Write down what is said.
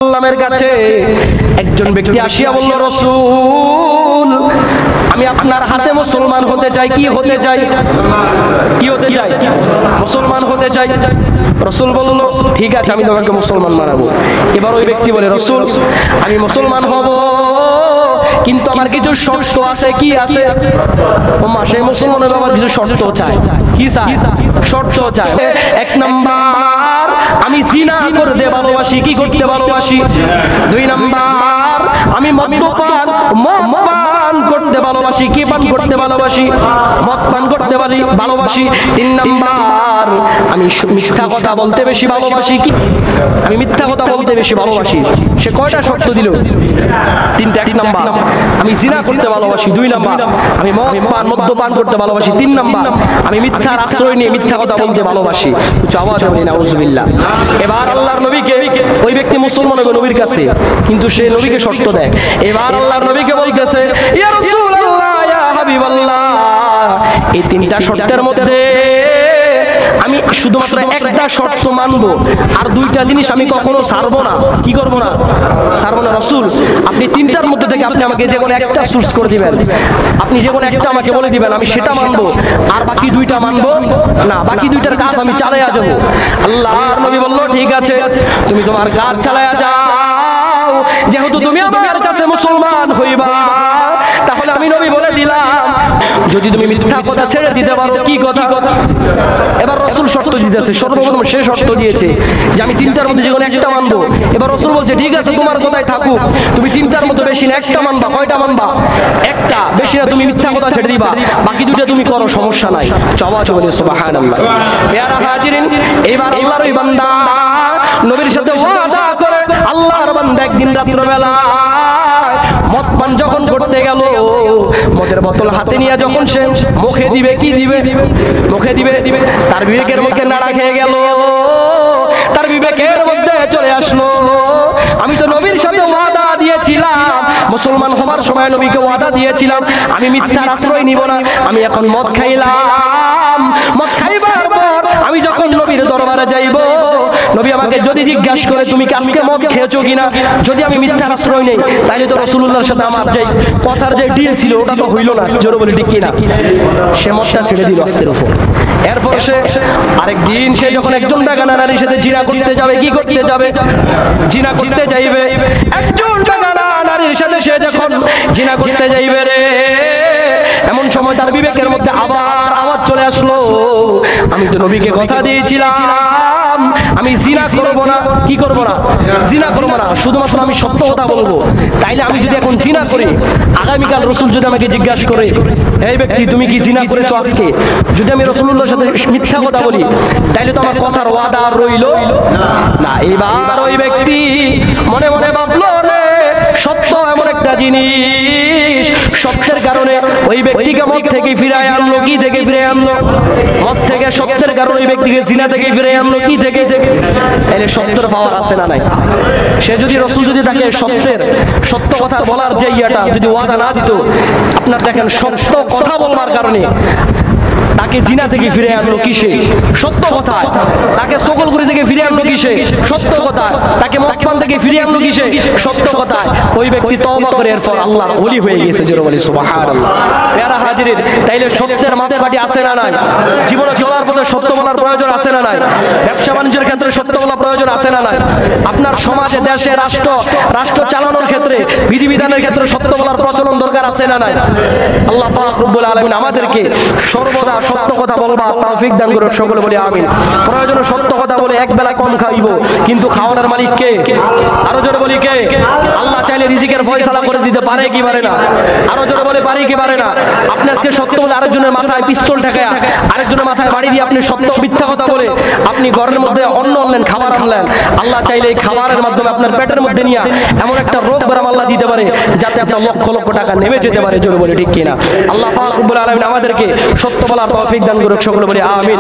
আল্লাহর কাছে একজন ব্যক্তি আসিয়া বলল, রাসূল আমি আপনার হাতে মুসলমান হতে চাই। কি হতে চাই? কি হতে চাই? মুসলমান হতে চাই। রাসূল বলল, ঠিক আছে, আমি তোমাকে মুসলমান বানাবো। এবার ওই ব্যক্তি বলে, রাসূল আমি মুসলমান হব, কিন্তু আমার কিছু শর্ত আছে। কি আছে? ও মা, সেই মুসলমানের আবার কিছু শর্ত চায়। কি চায়? শর্ত চায়। এক নাম্বার, আমি জিনা করতে ভালোবাসি। কি করতে ভালোবাসি? দুই নাম্বার, আমি মদ পান করতে ভালোবাসি। কি পান করতে ভালোবাসি? মদ পান করতে ভালোবাসি। তিন নাম্বার, আমি মিথ্যা কথা বলতে বেশি ভালোবাসি। কি? আমি মিথ্যা কথা বলতে বেশি ভালোবাসি। সে কয়টা শর্ত দিল? তিনটা। এক নাম্বার, আমি জিনা করতে ভালোবাসি। দুই নাম্বার, আমি মদ্যপান করতে ভালোবাসি। তিন নাম্বার, আমি মিথ্যার আশ্রয় নিয়ে মিথ্যা কথা বলতে ভালোবাসি। আওয়াজ বলি নাউজুবিল্লাহ। এবার আল্লাহর নবীকে, ওই ব্যক্তি মুসলমান হবে নবীর কাছে, কিন্তু সে নবীকে শর্ত দেয়। এবার আল্লাহর নবীকে বলতেছে, ইয়া রাসূলুল্লাহ, ইয়া হাবিবাল্লাহ, এই তিনটা শর্তের মধ্যে আমি শুধুমাত্র একটা শর্ত মানবো, আর দুইটা জিনিস আমি কখনো ছাড়বো না। কি করবো না? ছাড়বো না। রাসূল আপনি তিনটার মধ্যে থেকে আপনি আমাকে যে কোনো একটা চুজ করে দিবেন, আপনি যে কোনো একটা আমাকে বলে দিবেন, আমি সেটা মানবো, আর বাকি দুইটা মানবো না। বাকি দুইটার কাজ আমি চালাইয়া যাবো। আল্লাহর নবী বলল, ঠিক আছে, তুমি তোমার কাজ চালাইয়া যাও। যেহেতু তুমি আমার কাছে মুসলমান হইবা, তাহলে আমি নবী বলে দিলাম, যদি তুমি মিথ্যা কথা ছেড়ে দিতে পারো। কি কথা? এবার রাসূল শর্ত দিতেছে। সর্বপ্রথম সে শর্ত দিয়েছে যে আমি তিনটার মধ্যে যে কোনো একটা মানবো। এবার রাসূল বলছে, ঠিক আছে, তোমার কথাই থাকুক, তুমি তিনটার মধ্যে বেশি না একটা মানবা। কয়টা মানবা? একটা। বেশি না, তুমি মিথ্যা কথা ছেড়ে দিবা, বাকি দুইটা তুমি করো, সমস্যা নাই। চাওয়াচ বলে সুবহানাল্লাহ। প্যারা হাজিরিন, এবার আল্লাহর ওই বান্দা নবীর সাথে ওয়াদা করে, আল্লাহর বান্দা একদিন রাত্রিবেলা মদ পান যখন করতে গেল, মদের বোতল হাতে নিয়ে যখন সে মুখে দিবে, কি দিবে? মুখে দিবে। তার বিবেকের মধ্যে নাড়া খেয়ে গেল, তার বিবেকের মধ্যে চলে আসলো, আমি তো নবীর সাথে ওয়াদা দিয়েছিলাম, মুসলমান হবার সময় নবীকে ওয়াদা দিয়েছিলাম, আমি মিথ্যার আশ্রয় নিব না। আমি এখন মদ খাইলাম, মদ খাইবার পর আমি যখন নবীর দরবারে যাইব, নবী আমাকে যদি জিজ্ঞাসা করে তুমি কি আজকে মদ খেয়েছো কিনা, যদি আমি মিথ্যার আশ্রয় নেই, তাহলে তো রাসূলুল্লাহর সাথে আমার যে কথার যে ডিল ছিল ওটা তো হইল না। জোরে বলি ঠিক কিনা? সে মদটা ছেড়ে দিল আস্তের উপর। এরপর সে আরেকদিন সে যখন একজন বেগানা নারীর সাথে জিনা করতে যাবে, কি করতে যাবে? জিনা করতে যাইবে। একজন বেগানা নারীর সাথে সে যখন জিনা করতে যাইবে রে, এমন সময় তার বিবেকের মধ্যে আবার আওয়াজ চলে আসলো, আমি তো নবীকে কথা দিয়েছিলাম আমি জিনা করব না। কি করব না? জিনা করব না, শুধুমাত্র আমি সত্য কথা বলবো। তাইলে আমি যদি এখন জিনা করি, আগামীকাল রাসূল যদি আমাকে জিজ্ঞাসা করে, এই ব্যক্তি তুমি কি জিনা করেছো আজকে, যদি আমি রাসূলুল্লাহর সাথে মিথ্যা কথা বলি, তাইলে তো আমার কথার ওয়াদা আর রইল না। এবার ওই ব্যক্তি মনে মনে ভাবলো, রে সত্য এমন একটা জিনিস, সত্যের কারণে ওই ব্যক্তিকে মদ থেকে ফিরায় আনলো। কি থেকে ফিরায় আনলো? মদ থেকে। সত্যের কারণে ওই ব্যক্তিকে জিনা থেকে ফিরায় আনলো। কি থেকে? তাহলে সত্যের পাওয়ার আছে না নাই? সে যদি রাসূল যদি তাকে সত্য কথা বলার যে ইয়াটা যদি ওয়াদা না দিত, আপনার দেখেন সত্য কথা বলবার কারণে তাকে জিনা থেকে ফিরে আনলো কিসে? সত্য কথা। তাকে সকলগুরি থেকে ফিরে আনলো কিসে? সত্য কথা। তাকে মদপান থেকে ফিরে আনলো কিসে? সত্য কথা। ওই ব্যক্তি তওবা করে এরপর আল্লাহর ওলি হয়ে গেছে। জোরে বলি সুবহানাল্লাহ। প্যারা হাজিরিন, তাইলে সত্যের মাপকাঠি আছে না নাই? জীবনে চলার পথে সত্য বলার প্রয়োজন আছে না নাই? ব্যবসা বাণিজ্যের ক্ষেত্রে সত্য বলার প্রয়োজন আছে না নাই? আপনার সমাজে, দেশে, রাষ্ট্র চালানোর ক্ষেত্রে, বিধিবিধানের ক্ষেত্রে সত্য বলার প্রচলন দরকার আছে না নাই? আল্লাহ পাক রব্বুল আলামিন আমাদেরকে সর্বদা সত্য কথা বলবা তৌফিক দান করুন। সকলে বলি আমিন। প্রয়োজনে সত্য কথা বলে এক বেলা কম খাইব, কিন্তু খাওয়ানোর মালিক কে? আরো জোরে বলি কে? আল্লাহ চাইলে রিজিকের ফয়সালা করে দিতে পারে কি পারে না? আরো জোরে বলে পারে কি পারে না? আপনি আজকে সত্য বলে আরেকজনের মাথায় পিস্তল ঠেকায়া, আরেকজনের মাথায় বাড়ি দিয়ে আপনি সত্য মিথ্যা কথা বলে আপনি ঘরের মধ্যে অন্ন আনলেন, খাবার আনলেন, আল্লাহ চাইলে এই খাবারের মাধ্যমে আপনার পেটের মধ্যে নিয়ে এমন একটা রোগ বেরাম আল্লাহ দিতে পারে, যাতে আপনার লক্ষ লক্ষ টাকা নেমে যেতে পারে। জোরে বলি ঠিক কিনা? আল্লাহ পাক রব্বুল আলামিন আমাদেরকে সত্য বলার তৌফিক দান করুন। সকলে বলি আমিন।